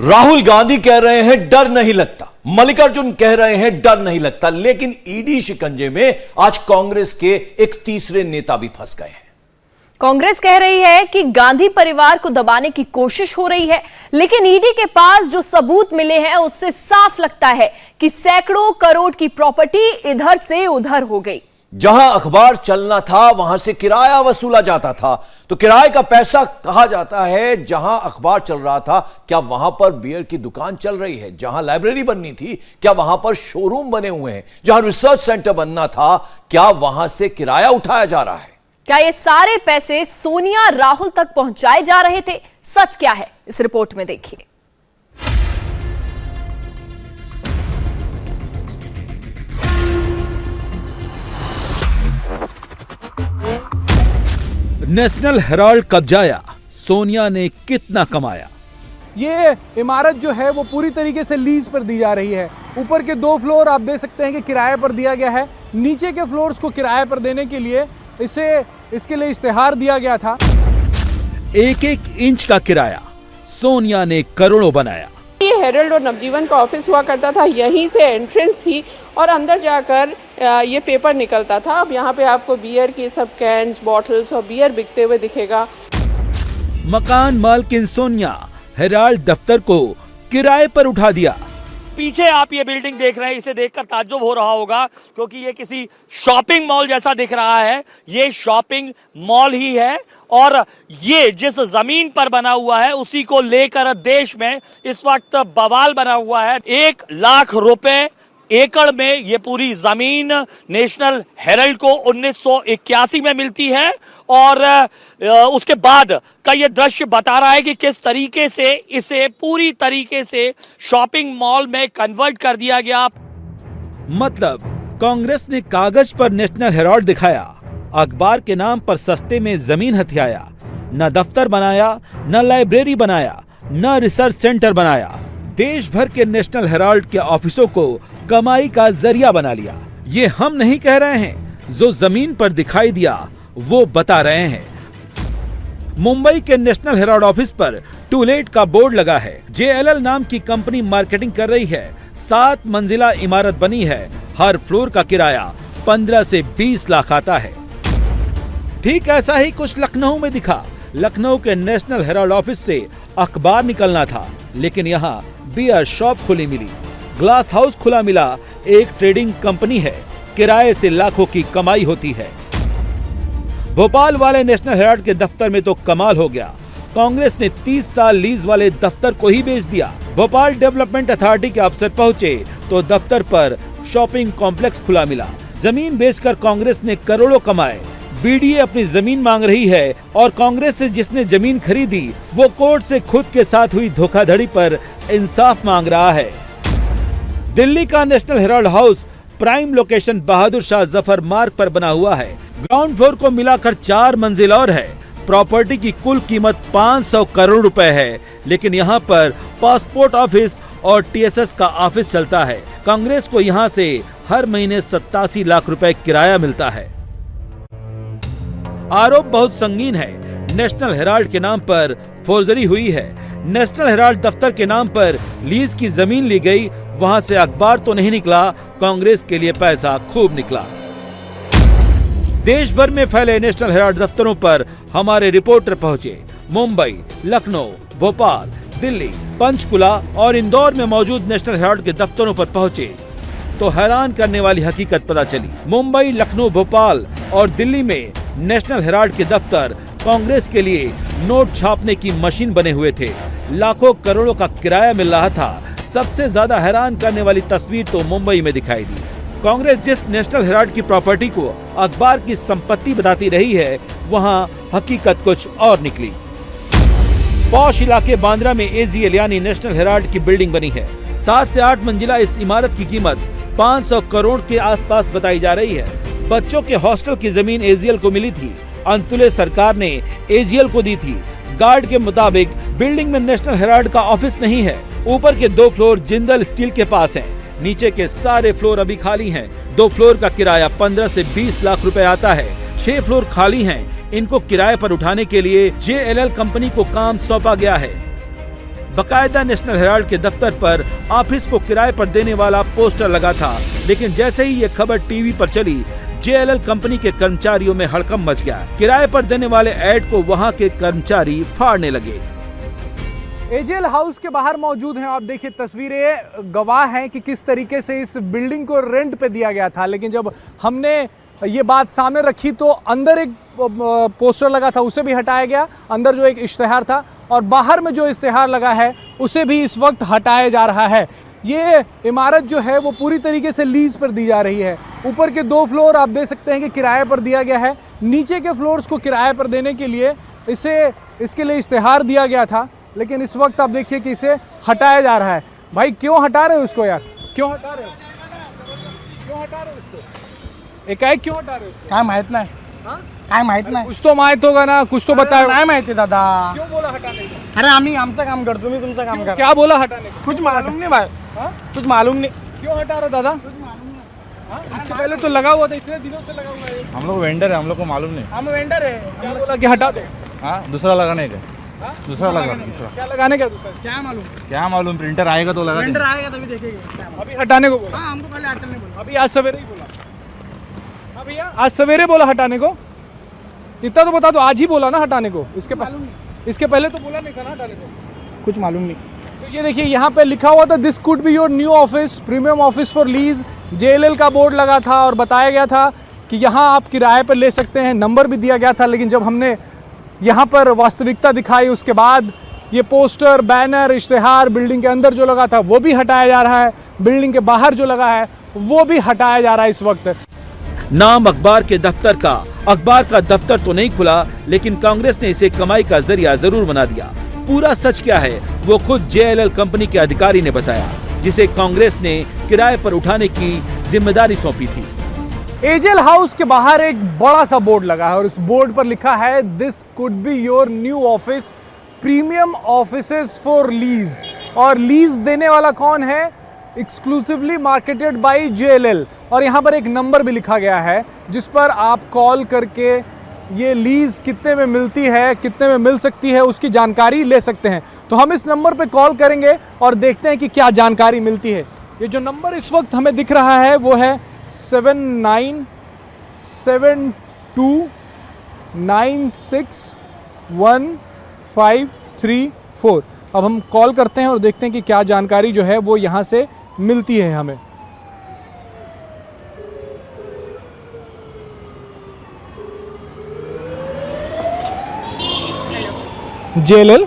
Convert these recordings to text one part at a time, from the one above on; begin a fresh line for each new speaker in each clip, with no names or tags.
राहुल गांधी कह रहे हैं डर नहीं लगता, मल्लिकार्जुन कह रहे हैं डर नहीं लगता, लेकिन ईडी शिकंजे में आज कांग्रेस के एक तीसरे नेता भी फंस गए हैं।
कांग्रेस कह रही है कि गांधी परिवार को दबाने की कोशिश हो रही है, लेकिन ईडी के पास जो सबूत मिले हैं उससे साफ लगता है कि सैकड़ों करोड़ की प्रॉपर्टी इधर से उधर हो गई।
जहां अखबार चलना था वहां से किराया वसूला जाता था, तो किराए का पैसा कहा जाता है। जहां अखबार चल रहा था, क्या वहां पर बियर की दुकान चल रही है? जहां लाइब्रेरी बननी थी, क्या वहां पर शोरूम बने हुए हैं? जहां रिसर्च सेंटर बनना था, क्या वहां से किराया उठाया जा रहा है?
क्या ये सारे पैसे सोनिया राहुल तक पहुंचाए जा रहे थे? सच क्या है, इस रिपोर्ट में देखिए।
नेशनल हेराल्ड कब्जाया, सोनिया ने कितना कमाया।
ये इमारत जो है वो पूरी तरीके से लीज पर दी जा रही है। ऊपर के 2 फ्लोर आप देख सकते हैं कि किराए पर दिया गया है। नीचे के फ्लोर्स को किराए पर देने के लिए इसके लिए इश्तेहार दिया गया था।
1-1 इंच का किराया सोनिया ने करोड़ों बनाया।
ये हेरल्ड और नवजीवन का ऑफिस हुआ करता था, यहीं से एंट्रेंस थी और अंदर जाकर ये पेपर निकलता था। अब यहाँ पे आपको बियर की सब कैन्स, बॉटल्स और बियर बिकते हुए दिखेगा।
मकान मालकिन सोनिया हेराल्ड दफ्तर को किराए पर उठा दिया।
पीछे आप ये बिल्डिंग देख रहे हैं, इसे देखकर ताज्जुब हो रहा होगा क्योंकि ये किसी शॉपिंग मॉल जैसा दिख रहा है। ये शॉपिंग मॉल ही है और ये जिस जमीन पर बना हुआ है उसी को लेकर देश में इस वक्त बवाल बना हुआ है। 1 लाख रुपए एकड़ में ये पूरी जमीन नेशनल हेरल्ड को 1981 में मिलती है और उसके बाद का ये दृश्य बता रहा है कि किस तरीके से इसे पूरी तरीके से शॉपिंग मॉल में कन्वर्ट कर दिया गया।
मतलब कांग्रेस ने कागज पर नेशनल हेराल्ड दिखाया, अखबार के नाम पर सस्ते में जमीन हथियाया, न दफ्तर बनाया, न लाइब्रेरी बनाया, न रिसर्च सेंटर बनाया। देश भर के नेशनल हेराल्ड के ऑफिसों को कमाई का जरिया बना लिया। ये हम नहीं कह रहे हैं, जो जमीन पर दिखाई दिया वो बता रहे हैं। मुंबई के नेशनल हेराल्ड ऑफिस पर टू लेट का बोर्ड लगा है। JLL नाम की कंपनी मार्केटिंग कर रही है। 7 मंजिला इमारत बनी है। हर फ्लोर का किराया 15 से 20 लाख आता है। ठीक ऐसा ही कुछ लखनऊ में दिखा। लखनऊ के नेशनल हेराल्ड ऑफिस से अखबार निकलना था, लेकिन यहाँ बियर शॉप खुली मिली, ग्लास हाउस खुला मिला। एक ट्रेडिंग कंपनी है, किराए से लाखों की कमाई होती है। भोपाल वाले नेशनल हेराल्ड के दफ्तर में तो कमाल हो गया। कांग्रेस ने 30 साल लीज वाले दफ्तर को ही बेच दिया। भोपाल डेवलपमेंट अथॉरिटी के अफसर पहुंचे तो दफ्तर पर शॉपिंग कॉम्प्लेक्स खुला मिला। जमीन बेचकर कांग्रेस ने करोड़ों कमाए। BDA अपनी जमीन मांग रही है और कांग्रेस से जिसने जमीन खरीदी वो कोर्ट से खुद के साथ हुई धोखाधड़ी पर इंसाफ मांग रहा है। दिल्ली का national herald house prime location Bahadur Shah Zafar Marg पर बना हुआ है। ग्राउंड फ्लोर को मिलाकर 4 मंजिल और है। प्रॉपर्टी की कुल कीमत 500 करोड़ रुपए है, लेकिन यहाँ पर पासपोर्ट ऑफिस और TSS का ऑफिस चलता है। कांग्रेस को यहाँ से हर महीने 87 लाख रुपए किराया मिलता है। आरोप बहुत संगीन है। नेशनल हेराल्ड के नाम पर फोर्जरी हुई है। नेशनल हेराल्ड दफ्तर के नाम पर लीज की जमीन ली गई, वहां से अखबार तो नहीं निकला, कांग्रेस के लिए पैसा खूब निकला। देश भर में फैले नेशनल हेराल्ड दफ्तरों पर हमारे रिपोर्टर पहुंचे। मुंबई, लखनऊ, भोपाल, दिल्ली, पंचकुला और इंदौर में मौजूद नेशनल हेराल्ड के दफ्तरों पर पहुंचे तो हैरान करने वाली हकीकत पता चली। मुंबई, लखनऊ, भोपाल और दिल्ली में नेशनल हेराल्ड के दफ्तर कांग्रेस के लिए नोट छापने की मशीन बने हुए थे। लाखों करोड़ों का किराया मिल रहा था। सबसे ज्यादा हैरान करने वाली तस्वीर तो मुंबई में दिखाई दी। कांग्रेस जिस नेशनल हेराल्ड की प्रॉपर्टी को अखबार की संपत्ति बताती रही है, वहां हकीकत कुछ और निकली। पॉश इलाके बांद्रा में AGL यानी नेशनल हेराल्ड की बिल्डिंग बनी है। 7 से 8 मंजिला इस इमारत की कीमत 500 करोड़ के आसपास बताई जा रही है। बच्चों के हॉस्टल की जमीन AGL को मिली थी। अंतुले सरकार ने AGL को दी थी। गार्ड के मुताबिक बिल्डिंग में नेशनल हेराल्ड का ऑफिस नहीं है। ऊपर के 2 फ्लोर जिंदल स्टील के पास हैं। नीचे के सारे फ्लोर अभी खाली हैं। 2 फ्लोर का किराया 15 से 20 लाख रुपए आता है। 6 फ्लोर खाली हैं। इनको किराए पर उठाने के लिए JLL कंपनी को काम सौंपा गया है। बकायदा नेशनल हेराल्ड के दफ्तर पर ऑफिस को किराए पर देने वाला पोस्टर लगा था, लेकिन जैसे ही ये खबर टीवी पर चली, JLL कंपनी के कर्मचारियों में हड़कंप मच गया। किराए पर देने वाले ऐड को वहां के कर्मचारी फाड़ने लगे।
AJL हाउस के बाहर मौजूद हैं आप, देखिए तस्वीरें गवाह हैं कि किस तरीके से इस बिल्डिंग को रेंट पे दिया गया था। लेकिन जब हमने ये बात सामने रखी तो अंदर एक पोस्टर लगा था, उसे भी हटाया गया। अंदर जो एक इश्तेहार था और बाहर में जो इश्तेहार लगा है उसे भी इस वक्त हटाया जा रहा है। ये इमारत जो है वो पूरी तरीके से लीज पर दी जा रही है। ऊपर के 2 फ्लोर आप देख सकते हैं कि किराए पर दिया गया है। नीचे के फ्लोर्स को किराए पर देने के लिए इसके लिए इश्तेहार दिया गया था, लेकिन इस वक्त आप देखिए कि इसे हटाया जा रहा है। भाई क्यों हटा रहे हो उसको यार, क्यों हटा रहे हो, क्यों हटा रहे हो उसको, एकाएक क्यों हटा रहे हो उसको?
काय माहित नाही, काय माहित नाही,
कुछ तो माहित होगा ना, कुछ तो बताओ।
नाही माहिती दादा।
क्यों बोला हटाने को?
अरे आम्ही आमचं काम करतो, तुम्ही तुमचं काम करा।
क्या बोला हटाने को?
कुछ मालूम नहीं भाई, कुछ मालूम नहीं।
क्यों हटा रहे हो दादा? इसके पहले तो लगा हुआ था, इतने दिनों से लगा हुआ है।
हम लोग वेंडर है, हम लोग को मालूम नहीं।
हम वेंडर है।
क्या बोला कि हटा दो?
हाँ, दूसरा लगाने का, दूसरा लगा, दूसरा
क्या लगाने का दूसरा?
क्या मालूम,
क्या मालूम, प्रिंटर आएगा तो लगा
वेंडर
देंगे।
आएगा तभी देखेंगे।
अभी हटाने को बोला?
हाँ हमको पहले हटाने बोला।
अभी आज सवेरे ही बोला? हाँ भैया, आज सवेरे बोला हटाने को? इतना तो बता दो, आज ही बोला ना हटाने को? इसके पहले तो बोला नहीं था ना हटाने को?
कुछ मालूम नहीं।
तो ये देखिए यहाँ पे लिखा हुआ था, this could be your new office, premium office for lease. JLL का बोर्ड लगा था और बताया गया था कि यहाँ आप किराए पर ले सकते हैं, नंबर भी दिया गया था। लेकिन जब हमने यहाँ पर वास्तविकता दिखाई उसके बाद ये पोस्टर, बैनर, इश्तेहार बिल्डिंग के अंदर जो लगा था वो भी हटाया जा रहा है, बिल्डिंग के बाहर जो लगा है वो भी हटाया जा रहा है इस वक्त।
नाम अखबार के दफ्तर का, अखबार का दफ्तर तो नहीं खुला, लेकिन कांग्रेस ने इसे कमाई का जरिया जरूर बना दिया। पूरा सच क्या है वो खुद JLL कंपनी के अधिकारी ने बताया, जिसे कांग्रेस ने किराए पर उठाने की जिम्मेदारी सौंपी थी।
AJL हाउस के बाहर एक बड़ा सा बोर्ड लगा है और इस बोर्ड पर लिखा है, this could be your new office, premium offices for lease. और लीज देने वाला कौन है? Exclusively marketed bye JLL। और यहाँ पर एक नंबर भी लिखा गया है जिस पर आप कॉल करके ये लीज कितने में मिलती है, कितने में मिल सकती है, उसकी जानकारी ले सकते हैं। तो हम इस नंबर पे कॉल करेंगे और देखते हैं कि क्या जानकारी मिलती है। ये जो नंबर इस वक्त हमें दिख रहा है वो है 7972961534। अब हम कॉल करते हैं और देखते हैं कि क्या जानकारी जो है वो यहाँ से मिलती है हमें। JLL,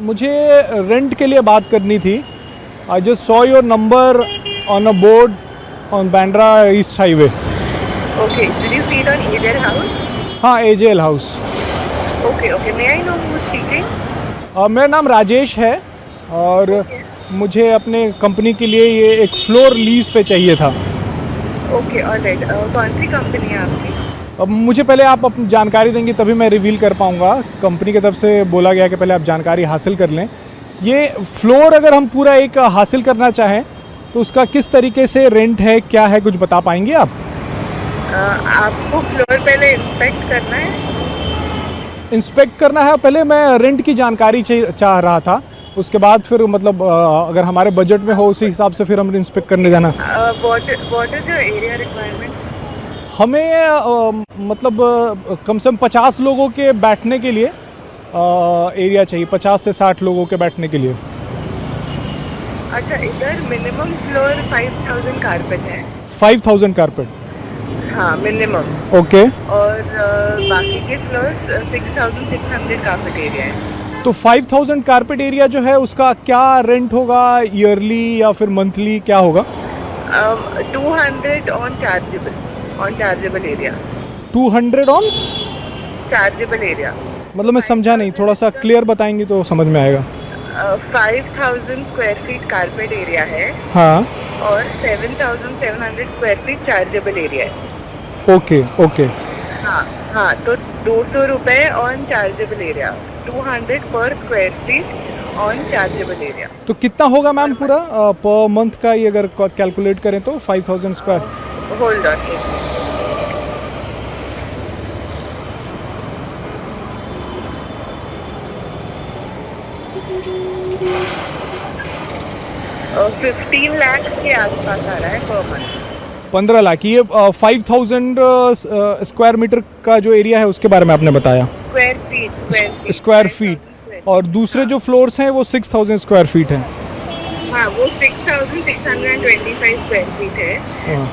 मुझे रेंट के लिए बात करनी थी। I just saw your number on a board on Bandra east highway.
Okay, did you see it on AJL house?
हाँ, AJL house.
Okay, may I know who's speaking?
मेरा नाम राजेश है और मुझे अपने कंपनी के लिए ये एक फ्लोर लीज पे चाहिए था।
Okay, alright. कौन सी कंपनी है आपकी?
अब मुझे पहले आप अपनी जानकारी देंगे तभी मैं रिवील कर पाऊंगा। कंपनी की तरफ से बोला गया कि पहले आप जानकारी हासिल कर लें। ये फ्लोर अगर हम पूरा एक हासिल करना चाहें तो उसका किस तरीके से रेंट है, क्या है, कुछ बता पाएंगे आप?
आपको फ्लोर पहले इंस्पेक्ट करना है?
इंस्पेक्ट करना है, पहले मैं रेंट की जानकारी चाह रहा था, उसके बाद फिर मतलब अगर हमारे बजट में हो उसी हिसाब से फिर हम इंस्पेक्ट करने जाना।
What is your area requirement?
हमें मतलब कम से कम 50 लोगों के बैठने के लिए एरिया चाहिए, 50 से 60 लोगों के बैठने के लिए।
अच्छा, इधर मिनिमम फ्लोर 5000 कारपेट है।
5000 कारपेट?
हाँ, मिनिमम।
ओके।
और बाकी के फ्लोर 6600 कारपेट एरिया है।
तो 5000 कारपेट एरिया जो है उसका क्या रेंट होगा, ईयरली या फिर मंथली, क्या होगा?
200 on chargeable area.
200 on
chargeable area
मतलब मैं समझा नहीं, थोड़ा सा क्लियर बताएंगे तो समझ में आएगा।
5000 स्क्वायर फीट कारपेट एरिया है।
हाँ।
और 7700 स्क्वायर फीट चार्जेबल एरिया है।
Okay okay.
हाँ, तो 200 रुपये ऑन चार्जेबल एरिया, 200 पर square feet on chargeable area.
तो कितना होगा मैम पूरा पर मंथ का, ये अगर कैलकुलेट करें तो 5000 स्क्वायर?
Hold on. 15 लाख के आसपास आ रहा है पर मंथ।
15 लाख। ये 5000 स्क्वायर मीटर का जो एरिया है उसके बारे में आपने बताया, स्क्वायर फीट। और दूसरे जो फ्लोर्स हैं वो 6000 स्क्वायर फीट हैं।
हाँ, वो 6625 स्क्वायर फीट है।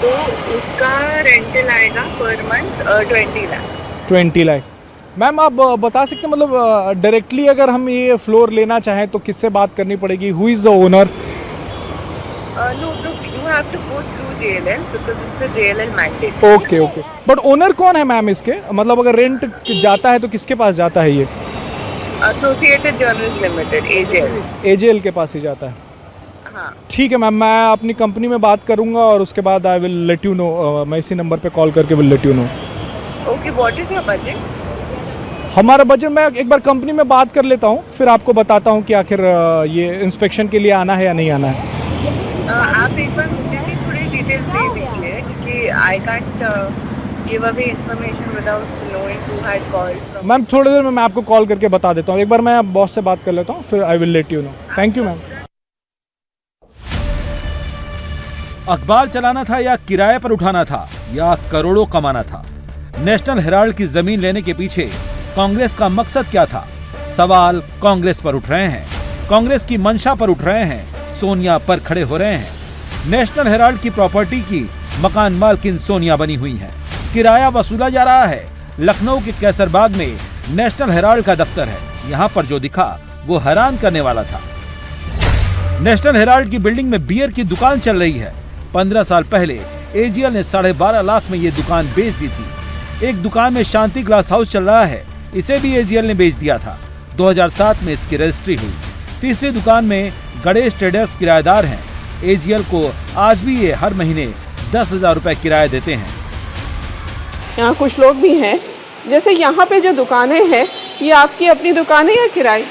तो उसका रेंटल आएगा per month 20 lakh.
20 lakh. Ma'am आप बता सकते हैं मतलब डायरेक्टली अगर हम ये फ्लोर लेना चाहें तो किससे बात करनी पड़ेगी? Who is the owner?
No, you have to go through JLL because it's a JLL mandate.
Okay okay. But owner कौन है मैम इसके? मतलब अगर रेंट जाता है तो किसके पास जाता है ये?
Associated Journals Limited, AJL.
AJL के पास ही जाता है।
हाँ।
ठीक है मैम, मैं अपनी कंपनी में बात करूंगा और उसके बाद I will let you know. मैं इसी नंबर पे कॉल करके will let you know.
Okay, what is your budget?
हमारा बजट, मैं एक बार कंपनी में बात कर लेता हूँ, फिर आपको बताता हूँ कि आखिर ये इंस्पेक्शन के लिए आना है या नहीं आना है।
आप एक बार मुझे भी थोड़ी डिटेल्स दे दीजिए क्योंकि I can't give away information without knowing who had called.
Ma'am थोड़ी देर में मैं आपको कॉल करके बता देता हूँ। एक बार मैं बॉस से बात कर लेता हूँ, फिर I will let you know. Thank you ma'am.
अखबार चलाना था या किराए पर उठाना था या करोड़ों कमाना था? नेशनल हेराल्ड की जमीन लेने के पीछे कांग्रेस का मकसद क्या था? सवाल कांग्रेस पर उठ रहे हैं, कांग्रेस की मंशा पर उठ रहे हैं, सोनिया पर खड़े हो रहे हैं। नेशनल हेराल्ड की प्रॉपर्टी की मकान मालकिन सोनिया बनी हुई हैं। किराया वसूला जा रहा है। लखनऊ के कैसरबाग में नेशनल हेराल्ड का दफ्तर है। यहाँ पर जो दिखा वो हैरान करने वाला था। नेशनल हेराल्ड की बिल्डिंग में बियर की दुकान चल रही है। 15 साल पहले एजीएल ने 12.5 लाख में ये दुकान बेच दी थी। एक दुकान में शांति ग्लास हाउस चल रहा है, इसे भी एजीएल ने बेच दिया था। 2007 में इसकी रजिस्ट्री हुई। तीसरी दुकान में गणेश ट्रेडर्स किराएदार हैं। एजीएल को आज भी ये हर महीने 10,000 रुपए किराया देते हैं।
यहाँ कुछ लोग भी हैं, जैसे यहाँ पे जो दुकानें हैं, ये आपकी अपनी दुकान है या किराए?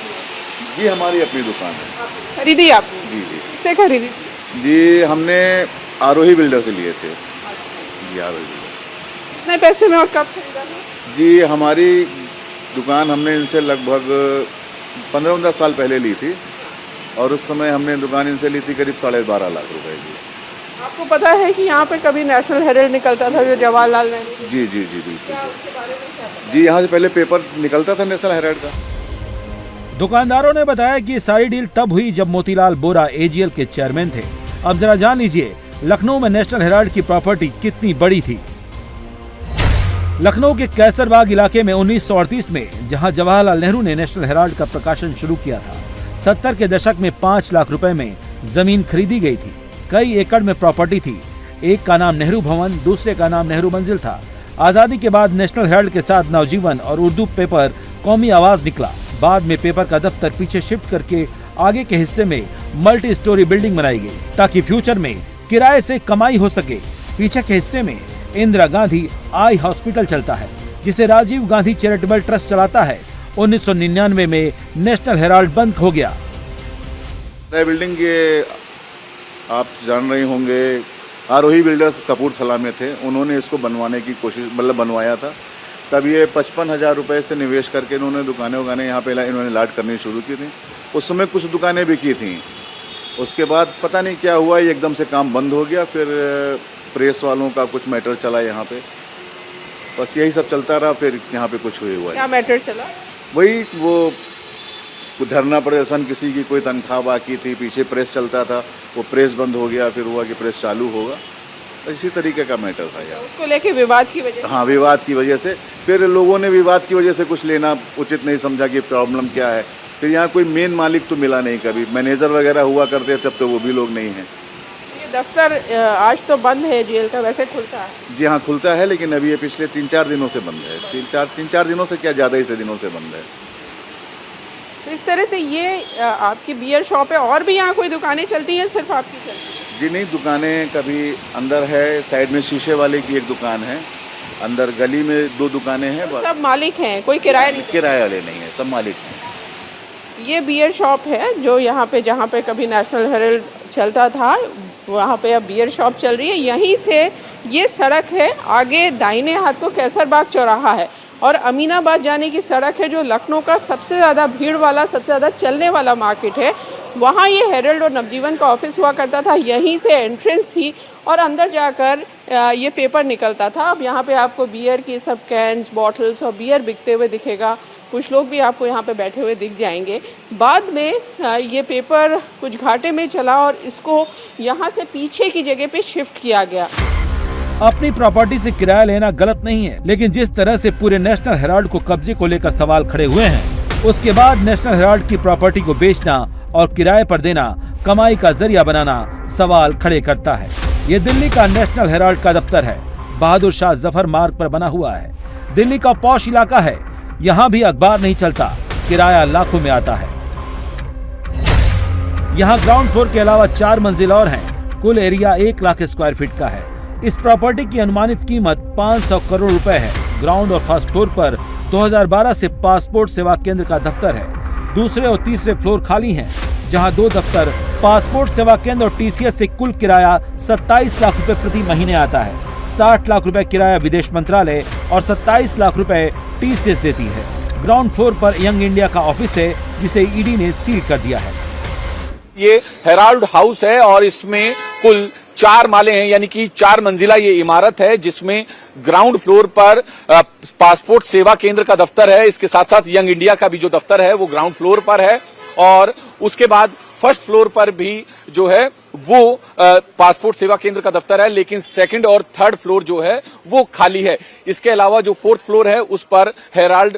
जी हमारी अपनी दुकान है।
खरीदी आपने?
जी जी।
किससे खरीदी?
जी हमने आरोही बिल्डर से लिए थे। जी आरोही बिल्डर।
कितने पैसे में और कब खरीदा?
जी हमारी दुकान हमने इनसे लगभग 15-15 साल पहले ली थी और उस समय हमने दुकान इनसे ली थी करीब 12.5 लाख रुपए की।
आपको पता है कि यहाँ पे कभी नेशनल हेराल्ड निकलता था जो जवाहरलाल नेहरू?
जी जी जी बिल्कुल। जी यहाँ से पहले पेपर निकलता था नेशनल हेराल्ड का।
दुकानदारों ने बताया कि सारी डील तब हुई जब मोतीलाल बोरा एजीएल के चेयरमैन थे। अब जरा जान लीजिए लखनऊ में नेशनल हेराल्ड की प्रॉपर्टी कितनी बड़ी थी। लखनऊ के कैसरबाग इलाके में 1938 में जहां जवाहरलाल नेहरू ने नेशनल हेराल्ड का प्रकाशन शुरू किया था, 70 के दशक में 5 लाख रुपए में जमीन खरीदी गई थी। कई एकड़ में प्रॉपर्टी थी। एक का नाम नेहरू भवन, दूसरे का नाम नेहरू मंजिल था। आजादी के बाद नेशनल हेराल्ड के साथ नवजीवन और उर्दू पेपर कौमी आवाज निकला। बाद में पेपर का दफ्तर पीछे शिफ्ट करके आगे के हिस्से में मल्टी स्टोरी बिल्डिंग बनाई गई ताकि फ्यूचर में किराए से कमाई हो सके। पीछे के हिस्से में इंदिरा गांधी आई हॉस्पिटल चलता है जिसे राजीव गांधी चैरिटेबल ट्रस्ट चलाता है। 1999 में नेशनल हेराल्ड बंद हो गया।
बिल्डिंग ये आप जान रहे होंगे आरोही बिल्डर्स कपूरथला में थे। उन्होंने इसको बनवाने की कोशिश मतलब बनवाया था। तब ये 55,000 रुपये से निवेश करके इन्होंने दुकानें यहाँ पे इन्होंने लाट करनी शुरू की थी। उस समय कुछ दुकानें भी की थी। उसके बाद पता नहीं क्या हुआ, ये एकदम से काम बंद हो गया। फिर प्रेस वालों का कुछ मैटर चला यहाँ पे, बस यही सब चलता रहा। फिर यहाँ पे कुछ हुआ।
क्या मैटर चला?
वही वो धरना प्रदर्शन, किसी की कोई तनख्वाह बाकी थी, पीछे प्रेस चलता था, वो प्रेस बंद हो गया। फिर हुआ कि प्रेस चालू होगा। इसी तरीके का मैटर था यार।
उसको लेके विवाद की वजह?
हाँ, विवाद की वजह से। फिर लोगों ने विवाद की वजह से कुछ लेना उचित नहीं समझा कि प्रॉब्लम क्या है। फिर यहाँ कोई मेन मालिक तो मिला नहीं कभी। मैनेजर वगैरह हुआ करते तब तो वो भी लोग नहीं हैं।
ये दफ्तर आज तो बंद है जेल का, वैसे खुलता है?
जी हाँ खुलता है, लेकिन अभी ये पिछले 3-4 दिनों से बंद है। 3-4 दिनों से क्या, ज़्यादा ही से दिनों से बंद है।
तो इस तरह से ये आपकी बियर शॉप है, और भी यहाँ कोई दुकानें चलती हैं, सिर्फ आपकी चलती है?
जी नहीं, दुकानें कभी अंदर है, साइड में शीशे वाले की एक दुकान है, अंदर गली में 2 दुकानें हैं।
सब मालिक हैं, कोई किराया नहीं?
किराए वाले नहीं है, सब मालिक हैं।
ये बियर शॉप है जो यहाँ पे, जहाँ पे कभी नेशनल हेराल्ड चलता था, वहाँ पे अब बियर शॉप चल रही है। यहीं से ये सड़क है, आगे दाहिने हाथ को कैसरबाग चौराहा है और अमीनाबाद जाने की सड़क है जो लखनऊ का सबसे ज़्यादा भीड़ वाला, सबसे ज़्यादा चलने वाला मार्केट है, वहाँ ये हेरल्ड और नवजीवन का ऑफिस हुआ करता था। यहीं से एंट्रेंस थी और अंदर जाकर ये पेपर निकलता था। अब यहाँ पे आपको बियर की सब कैंस, बॉटल्स और बियर बिकते हुए दिखेगा। कुछ लोग भी आपको यहाँ पे बैठे हुए दिख जाएंगे। बाद में ये पेपर कुछ घाटे में चला और इसको यहाँ से पीछे की जगह पे शिफ्ट किया गया।
अपनी प्रॉपर्टी से किराया लेना गलत नहीं है, लेकिन जिस तरह से पूरे नेशनल हेराल्ड को कब्जे को लेकर सवाल खड़े हुए हैं, उसके बाद नेशनल हेराल्ड की प्रॉपर्टी को बेचना और किराए पर देना कमाई का जरिया बनाना सवाल खड़े करता है। ये दिल्ली का नेशनल हेराल्ड का दफ्तर है, बहादुर शाह जफर मार्ग पर बना हुआ है। दिल्ली का पॉश इलाका है, यहाँ भी अखबार नहीं चलता, किराया लाखों में आता है। यहाँ ग्राउंड फ्लोर के अलावा 4 मंजिल और हैं। कुल एरिया 1 लाख स्क्वायर फीट का है। इस प्रॉपर्टी की अनुमानित कीमत 500 करोड़ रुपए है। ग्राउंड और फर्स्ट फ्लोर पर 2012 से पासपोर्ट सेवा केंद्र का दफ्तर है। दूसरे और तीसरे फ्लोर खाली हैं, जहां 2 दफ्तर, पासपोर्ट सेवा केंद्र और टीसीएस से कुल किराया 27 लाख रुपए प्रति महीने आता है। 60 लाख रुपए किराया विदेश मंत्रालय और 27 लाख रुपए टीसीएस देती है। ग्राउंड फ्लोर पर यंग इंडिया का ऑफिस है, जिसे ईडी ने सील कर दिया है।
ये हेराल्ड हाउस है और इसमें कुल 4 माले हैं, यानी कि 4 मंजिला ये इमारत है, जिसमें ग्राउंड फ्लोर पर पासपोर्ट सेवा केंद्र का दफ्तर है। इसके साथ साथ यंग इंडिया का भी जो दफ्तर है वो ग्राउंड फ्लोर पर है और उसके बाद फर्स्ट फ्लोर पर भी जो है वो पासपोर्ट सेवा केंद्र का दफ्तर है, लेकिन सेकंड और थर्ड फ्लोर जो है वो खाली है। इसके अलावा जो 4th फ्लोर है उस पर हेराल्ड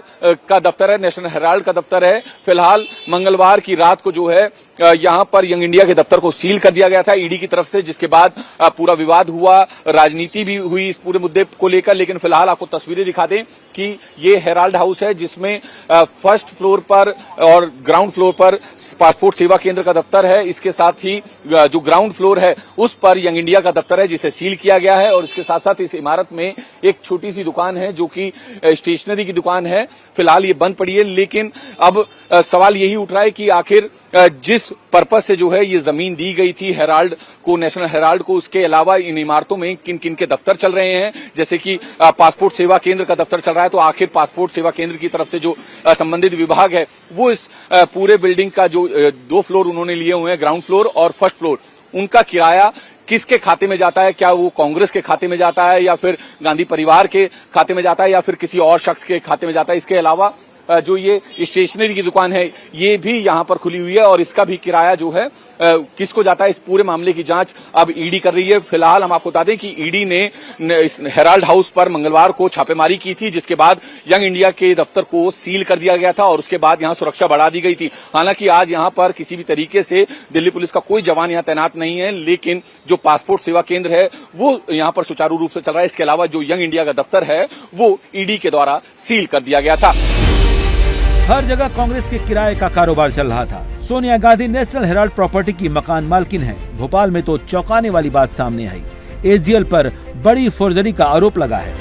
का दफ्तर है, नेशनल हेराल्ड का दफ्तर है। फिलहाल मंगलवार की रात को जो है यहां पर यंग इंडिया के दफ्तर को सील कर दिया गया था ईडी की तरफ से, जिसके बाद पूरा विवाद हुआ, राजनीति भी हुई इस पूरे मुद्दे को लेकर। लेकिन फिलहाल आपको तस्वीरें दिखा दें कि ये हेराल्ड हाउस है, जिसमें फर्स्ट फ्लोर पर और ग्राउंड फ्लोर पर पासपोर्ट सेवा केंद्र का दफ्तर है। इसके साथ ही जो ग्राउंड फ्लोर है उस पर यंग इंडिया का दफ्तर है, जिसे सील किया गया है। और इसके साथ साथ इस इमारत में एक छोटी सी दुकान है जो कि स्टेशनरी की दुकान है। फिलहाल ये बंद पड़ी है, लेकिन अब सवाल यही उठ रहा है कि आखिर जिस पर्पस से जो है ये जमीन दी गई थी हेराल्ड को, नेशनल हेराल्ड को, उसके अलावा इन इमारतों में किन किन के दफ्तर चल रहे हैं। जैसे कि पासपोर्ट सेवा केंद्र का दफ्तर चल रहा है, तो आखिर पासपोर्ट सेवा केंद्र की तरफ से जो संबंधित विभाग है वो इस पूरे बिल्डिंग का जो 2 फ्लोर उन्होंने लिए हुए हैं, ग्राउंड फ्लोर और फर्स्ट फ्लोर, उनका किराया किसके खाते में जाता है? क्या वो कांग्रेस के खाते में जाता है या फिर गांधी परिवार के खाते में जाता है या फिर किसी और शख्स के खाते में जाता है? इसके अलावा जो ये स्टेशनरी की दुकान है ये भी यहां पर खुली हुई है और इसका भी किराया जो है किसको जाता है, इस पूरे मामले की जांच अब ईडी कर रही है। फिलहाल हम आपको बता दें कि ईडी ने इस हेराल्ड हाउस पर मंगलवार को छापेमारी की थी, जिसके बाद यंग इंडिया के दफ्तर को सील कर दिया गया था और उसके बाद यहां सुरक्षा बढ़ा दी गई थी। हालांकि आज यहां पर किसी भी तरीके से दिल्ली पुलिस का कोई जवान यहां तैनात नहीं है, लेकिन जो पासपोर्ट सेवा केंद्र है वो यहां पर सुचारू रूप से चल रहा है। इसके अलावा जो यंग इंडिया का दफ्तर है वो ईडी के द्वारा सील कर दिया गया था।
हर जगह कांग्रेस के किराए का कारोबार चल रहा था। Sonia Gandhi national Herald property की मकान मालकिन है। भोपाल में तो चौंकाने वाली बात सामने आई, एजीएल पर बड़ी फोर्जरी का आरोप लगा है।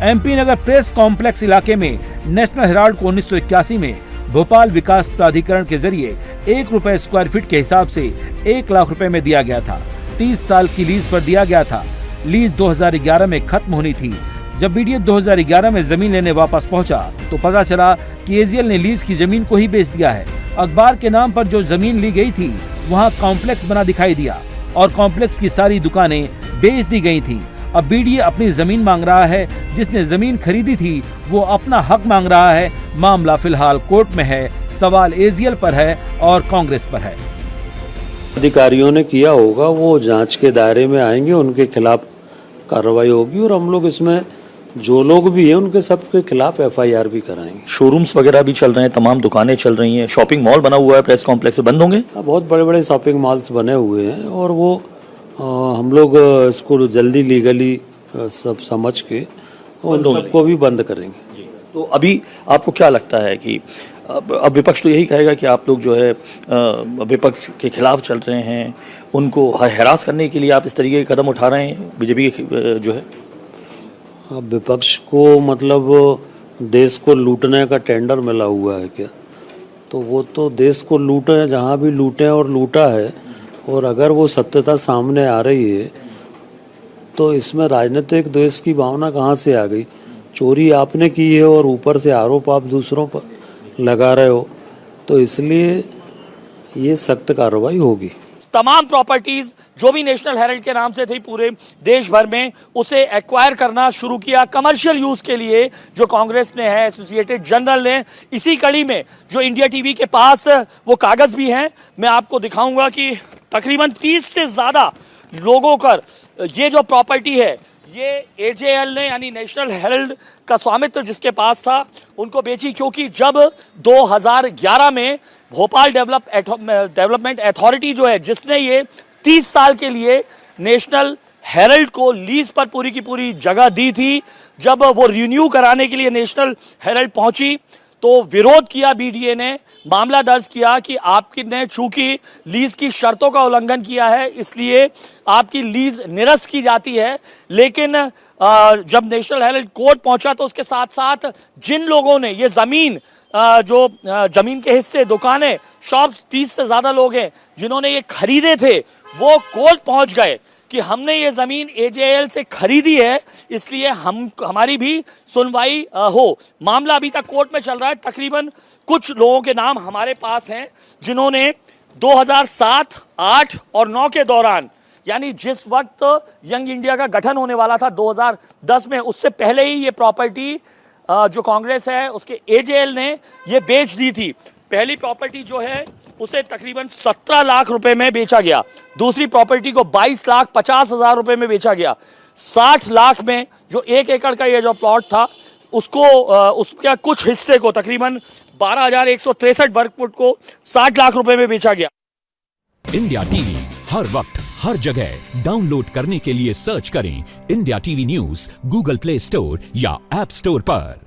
एमपी नगर प्रेस कॉम्प्लेक्स इलाके में नेशनल हेराल्ड को 1981 में भोपाल विकास प्राधिकरण के जरिए 1 रुपए स्क्वायर फीट के हिसाब से 1 लाख रुपए में दिया गया था। 30 साल की लीज पर दिया गया था। लीज 2011 में खत्म होनी थी। जब बीडीए 2011 में जमीन लेने वापस पहुंचा तो पता चला कि एजीएल ने लीज की जमीन को ही बेच दिया है। अखबार के नाम पर जो जमीन ली गई थी वहां कॉम्प्लेक्स बना दिखाई दिया और कॉम्प्लेक्स की सारी दुकानें बेच दी गई थी। अब बीडीए अपनी जमीन मांग रहा है, जिसने जमीन खरीदी थी वो अपना हक मांग रहा है। मामला फिलहाल कोर्ट में है। सवाल एजीएल पर है और कांग्रेस पर है।
अधिकारियों ने किया होगा, वो जांच के दायरे में आएंगे, उनके खिलाफ कार्रवाई होगी और हम लोग इसमें जो लोग भी हैं उनके सबके खिलाफ एफआईआर भी कराएंगे।
शोरूम्स वगैरह भी चल रहे हैं, तमाम दुकानें चल रही हैं, शॉपिंग मॉल बना हुआ है, प्रेस कॉम्प्लेक्स बंद होंगे।
बहुत बड़े बड़े शॉपिंग मॉल्स बने हुए हैं और वो हम लोग इसको जल्दी लीगली सब समझ के उन सबको भी बंद करेंगे।
तो अभी आपको क्या लगता है कि अब विपक्ष तो यही कहेगा कि आप लोग जो है विपक्ष के खिलाफ चल रहे हैं, उनको हरास करने के लिए आप इस तरीके के कदम उठा रहे हैं बीजेपी जो है?
अब विपक्ष को मतलब देश को लूटने का टेंडर मिला हुआ है क्या? तो वो तो देश को लूटे, जहाँ भी लूटे और लूटा है। और अगर वो सत्यता सामने आ रही है तो इसमें राजनीतिक द्वेष की भावना कहाँ से आ गई? चोरी आपने की है और ऊपर से आरोप आप दूसरों पर लगा रहे हो, तो इसलिए ये सख्त कार्रवाई होगी।
तमाम प्रॉपर्टीज जो भी नेशनल हेराल्ड के नाम से थी पूरे देश भर में, उसे एक्वायर करना शुरू किया कमर्शियल यूज के लिए, जो कांग्रेस ने है, एसोसिएटेड जर्नल ने। इसी कड़ी में जो इंडिया टीवी के पास वो कागज भी हैं, मैं आपको दिखाऊंगा कि तकरीबन 30 से ज्यादा लोगों का ये जो प्रॉपर्टी है, ये एजेएल ने यानी नेशनल हेराल्ड का स्वामित्व जिसके पास था, उनको बेची। क्योंकि जब 2011 में भोपाल डेवलपमेंट अथॉरिटी जो है, जिसने ये 30 साल के लिए नेशनल हेराल्ड को लीज पर पूरी की पूरी जगह दी थी, जब वो रिन्यू कराने के लिए नेशनल हेराल्ड पहुंची तो विरोध किया बीडीए ने, मामला दर्ज किया कि आपने चूंकि लीज की शर्तों का उल्लंघन किया है इसलिए आपकी लीज निरस्त की जाती है। लेकिन जब नेशनल हेराल्ड कोर्ट पहुंचा तो उसके साथ साथ जिन लोगों ने ये जमीन जो जमीन के हिस्से, दुकानें, शॉप्स, 30 से ज्यादा लोग हैं जिन्होंने ये खरीदे थे, वो कोर्ट पहुंच गए कि हमने ये जमीन एजेएल से खरीदी है, इसलिए हमारी भी सुनवाई हो। मामला अभी तक कोर्ट में चल रहा है। तकरीबन कुछ लोगों के नाम हमारे पास हैं जिन्होंने 2007, 8 और 9 के दौरान, यानी जिस वक्त यंग इंडिया का गठन होने वाला था 2010 में, उससे पहले ही ये प्रॉपर्टी जो कांग्रेस है उसके एजेएल ने ये बेच दी थी। पहली प्रॉपर्टी जो है उसे तकरीबन 17 लाख रुपए में बेचा गया, दूसरी प्रॉपर्टी को 22,50,000 रुपए में बेचा गया, 60 लाख में जो 1 एकड़ का ये जो प्लॉट था उसको उसके कुछ हिस्से को तकरीबन 12,163 वर्ग फुट को 60 लाख रुपए में बेचा गया।
इंडिया टीवी हर वक्त हर जगह डाउनलोड करने के लिए सर्च करें India TV news Google play store या ऐप स्टोर पर।